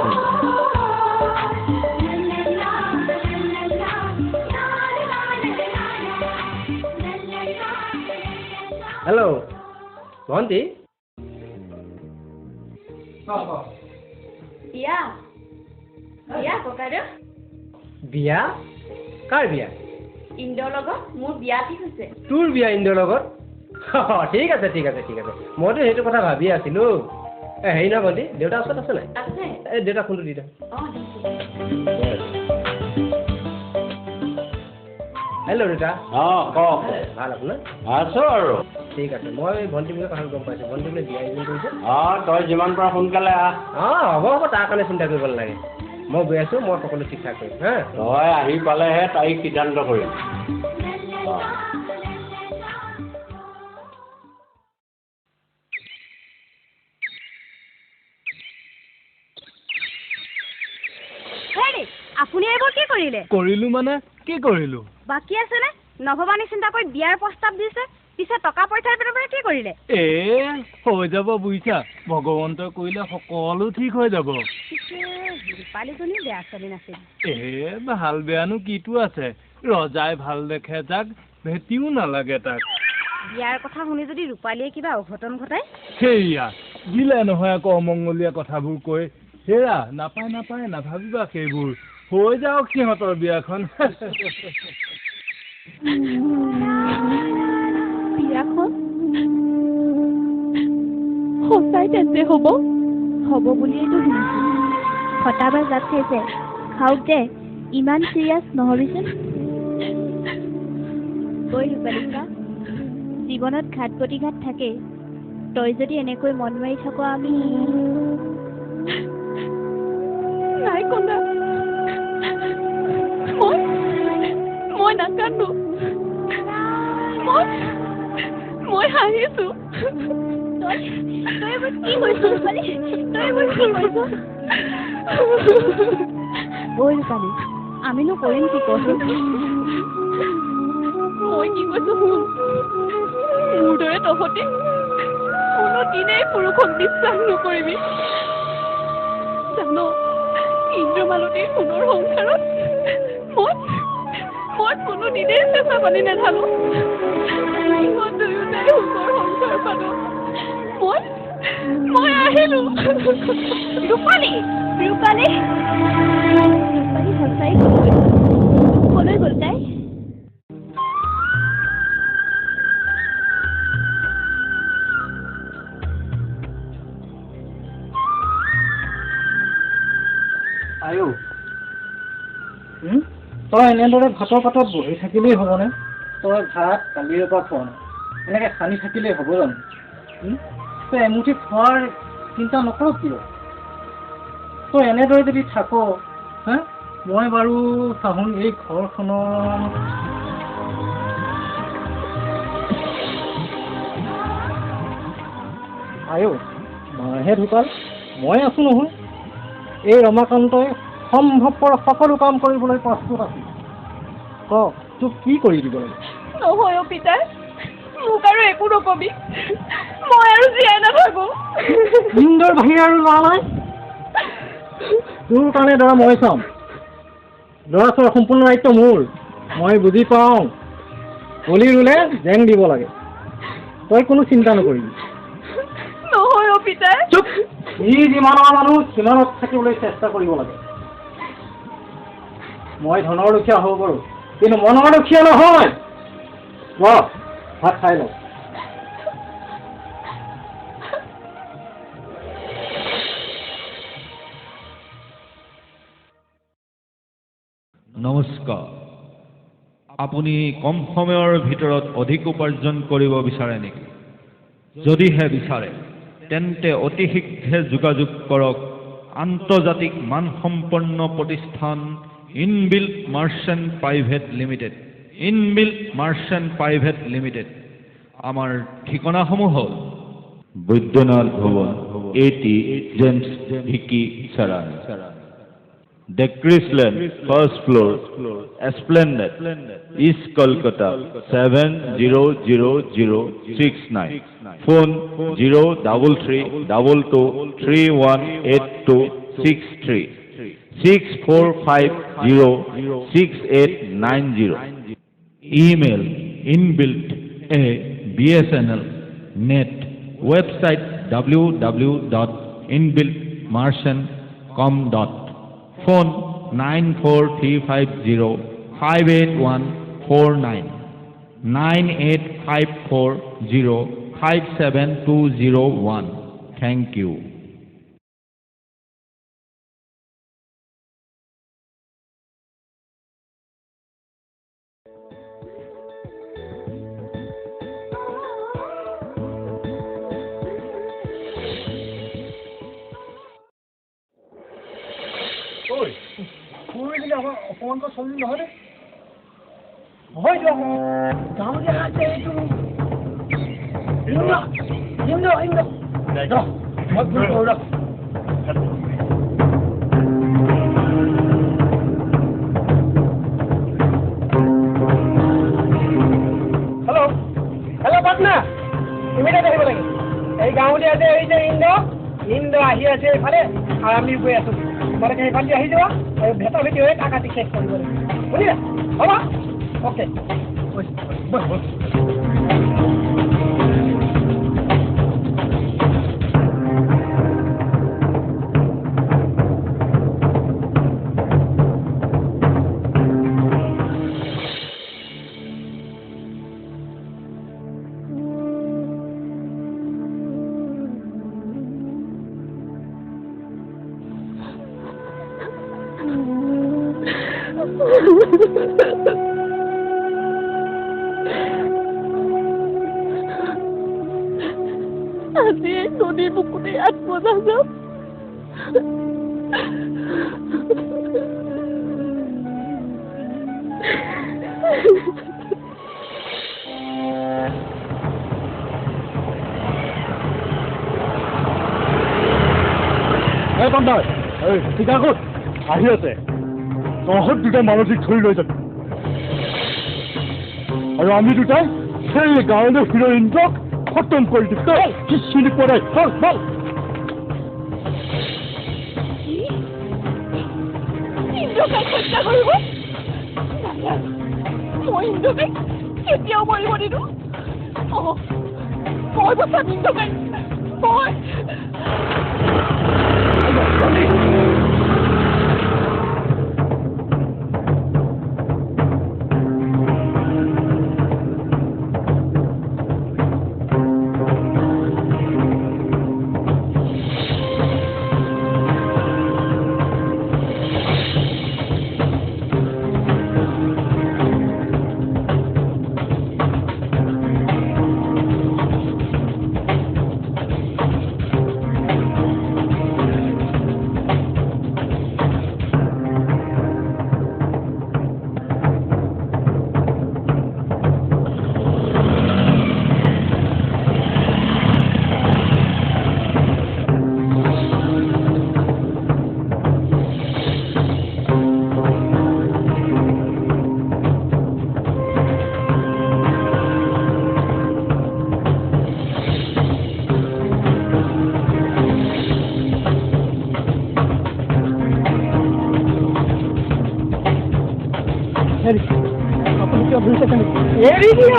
হেল্ল' ভণ্টি। বিয়া ককাইদেউ। বিয়া? কাৰ বিয়া? ইন্দ্ৰৰ লগত মোৰ বিয়া ঠিক হৈছে। তোৰ বিয়া ইন্দ্ৰৰ লগত? ঠিক আছে। মইতো সেইটো কথা ভাবি আছিলো। হেৰি নহয় ভণ্টি, দেউতা ওচৰত আছে নাই? আছে। এই দেউতা ফোনটো দি দে। হেল্ল' দেউতা। কওক। ভাল আপোনাৰ? আছো আৰু। ঠিক আছে, মই ভণ্টি বোলে কথাটো গম পাইছোঁ। ভণ্টি বোলে বিয়া আয়োজন কৰিছে। তই যিমান পাৰ সোনকালে আহ। হ'ব, তাৰ কাৰণে চিন্তা কৰিব নালাগে। মই গৈ আছোঁ, মই সকলো ঠিক ঠাক কৰিম। তই আহি পালেহে তাৰিখ সিদ্ধান্ত কৰিম। আপুনি এইবোৰ কি কৰিলে? কৰিলো মানে কি কৰিলো? বাকী আছেনে? নভবানী চিন্তা কৰি বিয়াৰ প্ৰস্তাৱ দিছে, পিছে টকা পইচাৰ পেটে কি কৰিলে? হৈ যাব বুজিছা, ভগৱন্তই কৰিলে সকলো ঠিক হৈ যাব। ৰূপালীজনী বেয়া ছোৱালী নাছিল। ভাল বেয়ানো কিটো আছে, ৰজাই ভাল দেখে যাক, ভেটিও নালাগে তাক। বিয়াৰ কথা শুনি যদি ৰূপালীয়ে কিবা অঘটন ঘটায়? সেয়া দিলে নহয় আকৌ অমংগলীয়া কথাবোৰ কৈ। হেৰা নাপায় নাভাবিবা সেইবোৰ। হৈ যাওক সিহঁতৰ বিয়াখন। বিয়াখন সঁচাই তেন্তে হ'ব বুলিয়েতো শুনিছো। ফটাবাৰ জাত খাইছে, খাওক দে, ইমান চিৰিয়াছ নহবিচোন। কৈ ৰূপালিকা, জীৱনত ঘাট প্ৰতিঘাত থাকেই। তই যদি এনেকৈ মন মাৰি থাক, আমি নাই কন্দা। মই নাকান্দো, মই হাঁহিছো। তই এইবোৰ কি কৈছ ৰূপালী? ঐ ৰূপালী, আমিনো কৰিম কি কচোন? মই কি কৈছো শুন, মোৰ দৰে তহঁতে কোনো দিনেই পুৰুষক বিশ্বাস নকৰিবি। জানো, ইন্দ্ৰমালতীৰ সোণৰ সংসাৰত মই কোনো দিনেই চেঁচা পানী নেঢালো। ইহঁত দুয়োটাই সুখৰ সংসাৰ পালো। মই আহিলো। ৰূপালী সঁচাই কলৈ গ'ল তাই? তই এনেদৰে ভাতৰ পাতত বহি থাকিলেই হ'বনে? তই ভাত কালিৰে পৰা খোৱা নাই, এনেকৈ সানি থাকিলেই হ'ব জানো? তই এমুঠি খোৱাৰ চিন্তা নকৰ কিয়? তই এনেদৰে যদি থাক, মই বাৰু চাহোন এই ঘৰখনৰ মাহে ঢুকাল, মই আছো নহয়। এই ৰমাকান্তই সম্ভৱপৰ সকলো কাম কৰিবলৈ প্ৰস্তুত আছিল। তোক কি কৰি দিব লাগে? নহয় পিতাই, মোক আৰু একো নকবি, মই আৰু জীয়াই নাথাকো। ইন্দ্ৰৰ বাহিৰে আৰু ল'ৰা নাই? তোৰ কাৰণে দৰা মই চাম। ল'ৰা ছোৱালীৰ সম্পূৰ্ণ দায়িত্ব মোৰ। মই বুজি পাওঁ কলি ৰুলে জেং দিব লাগে তই কোনো চিন্তা নকৰিবি নহয় অ' পিতাই চুপ ই যিমানৰ মানুহ সিমানত থাকিবলৈ চেষ্টা কৰিব লাগে মই ধনৰ দুখীয়া হ'ব পাৰোঁ কিন্তু মনৰ দুখীয়া নহয় ভাত খাই লওঁ নমস্কাৰ আপুনি কম সময়ৰ ভিতৰত অধিক উপাৰ্জন কৰিব বিচাৰে নেকি যদিহে বিচাৰে তেন্তে অতি শীঘ্ৰে যোগাযোগ কৰক আন্তৰ্জাতিক মানসম্পন্ন প্ৰতিষ্ঠান ইনবিল্ট মাৰ্চেণ্ট প্ৰাইভেট লিমিটেড আমাৰ ঠিকনাসমূহ হ'ল বৈদ্যনাথ ভৱন 80 জেমছ ভিকি চাৰান Decrease Lane, first floor, Splendid, East Kolkata, 700069. Phone 03322318263 64506890. Email inbuilt@bsnl.net. Website www.inbuiltmartian.com. Phone 94350584149 9854057201. Thank you. অকণমান চলি নহয় হয় দিয়ক গাঁৱলীয়া আছে এইটো হেল্ল' পাটনা তুমি তাত আহিব লাগে এই গাঁৱলীয়া যে এই যে ইন্দ্ৰ আহি আছে এইফালে আৰু আমি গৈ আছো তোমালোকে সেইফালে আহি যোৱা আৰু ভেটা ভেটি হৈ টাকাটি চেক কৰিব লাগিব বুজিলা হ'ব অ'কে আজি এই নদীৰ বুকুতে আত্মজা যাম আহি আছে তহঁত দুটাই মানসিক ধৰি লৈ যাবি আৰু আমি দুটাই সেই গাঁৱলৈ হিৰ'ইনক খতম কৰি দিম কি চিনি পোৱা নাই ইন্দ্ৰকাক হত্যা কৰিব মই ইন্দ্ৰকাক কেতিয়াও মৰিব নিদিওঁ মই বচাম ইন্দ্ৰকাক মই আপুনি কিয় এৰি দিয়া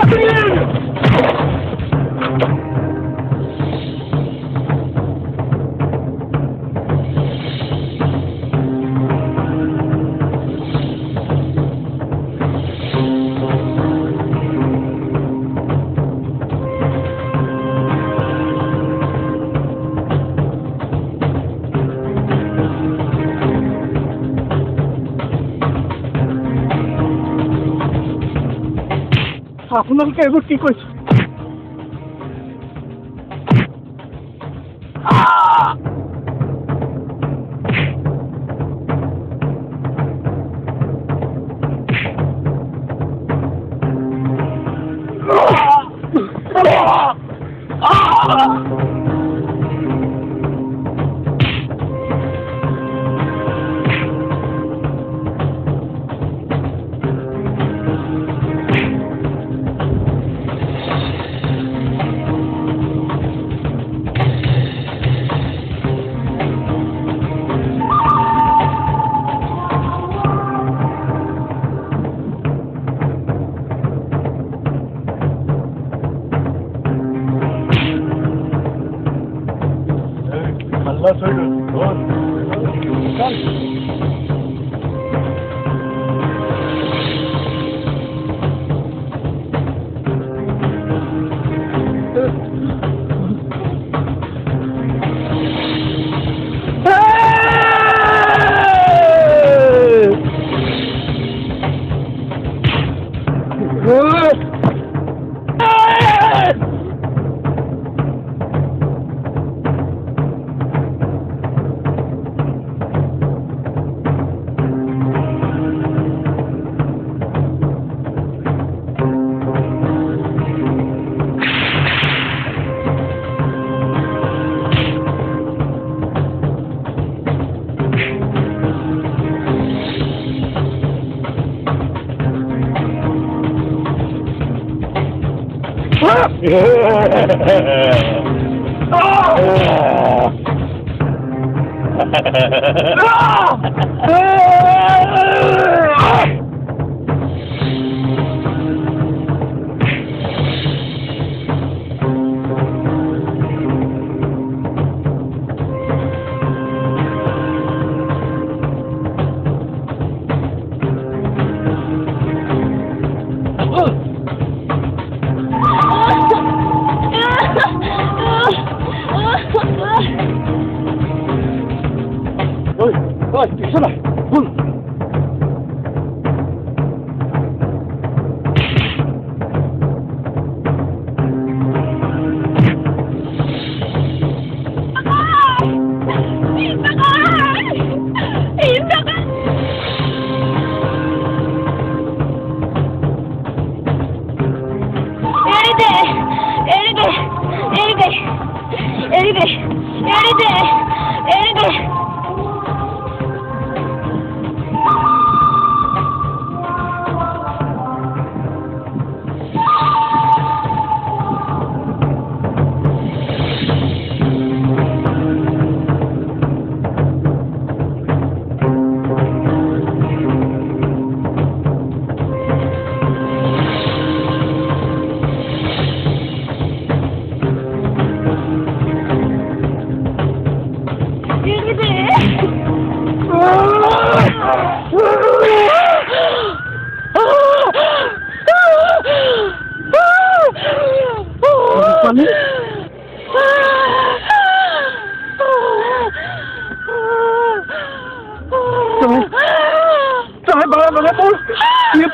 আপোনালোকে এইবোৰ কি কৰিছে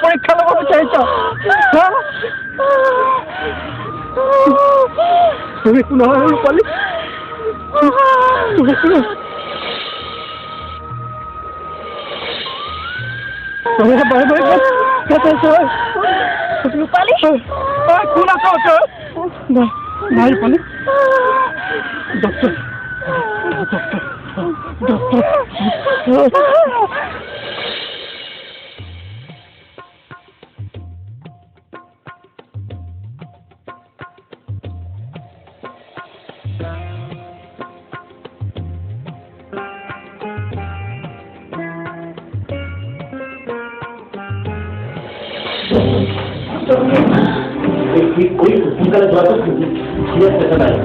পৰীক্ষা ল'ব বিচাৰিছ তুমি একো নহয় ৰূপালী ৰূপালী কোন আছ নাই ৰূপালী ডক্টৰ ডক্টৰ সোনকালে যোৱাটো চিৰিয়াছ পেচেণ্ট আহিব।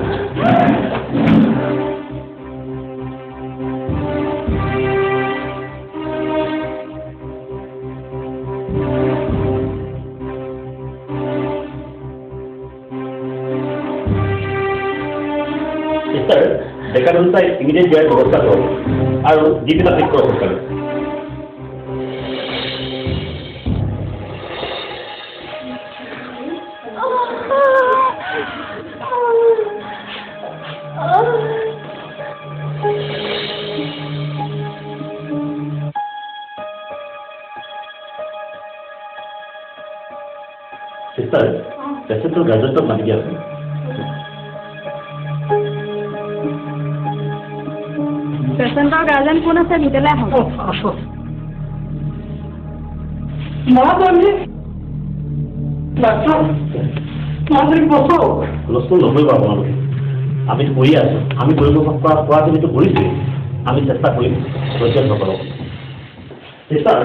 সিস্টাৰ ডেকা দুটাই ইমিডিয়েট দিয়াৰ ব্যৱস্থা কৰক আৰু যিকেইটা ঠিক কৰক সোনকালে। সিস্টাৰ পেচেণ্টৰ গাৰ্জেণ্টক মাতি দিয়া আছে। পেচেণ্টৰ গাৰ্জেন কোন আছে ভিতৰলৈ আহক। হুলস্থুল নকৰিব আপোনালোকে, আমিতো কৰি আছো, আমি কৰিব পৰাখিনিতো কৰিছোৱেই, আমি চেষ্টা কৰিম ধৈৰ্যসকলক। সিস্টাৰ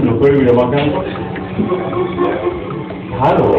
নকৰিবি আমাকে ভাল হ'ব।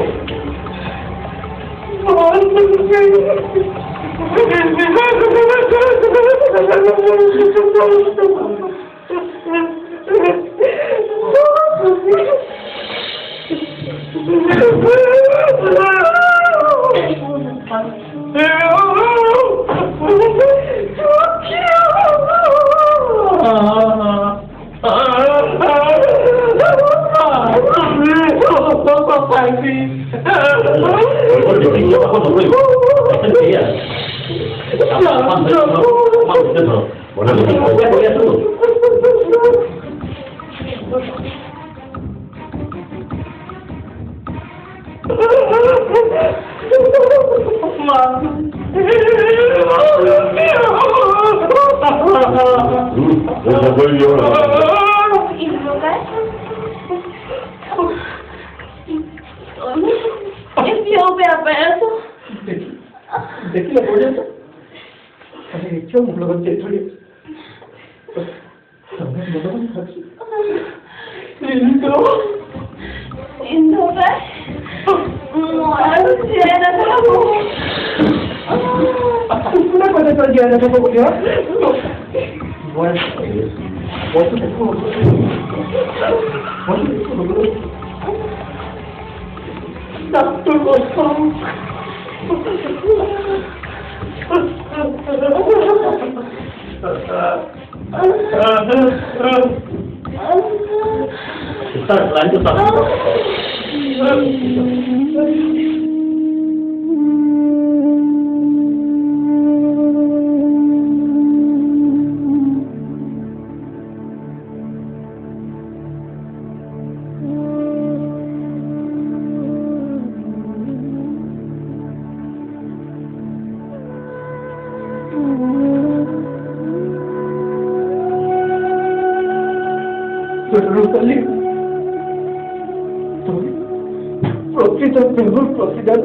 প্ৰকৃত প্ৰেমৰ প্ৰতিদান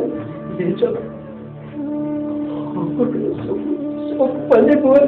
দিয়েছিল পালে পৰ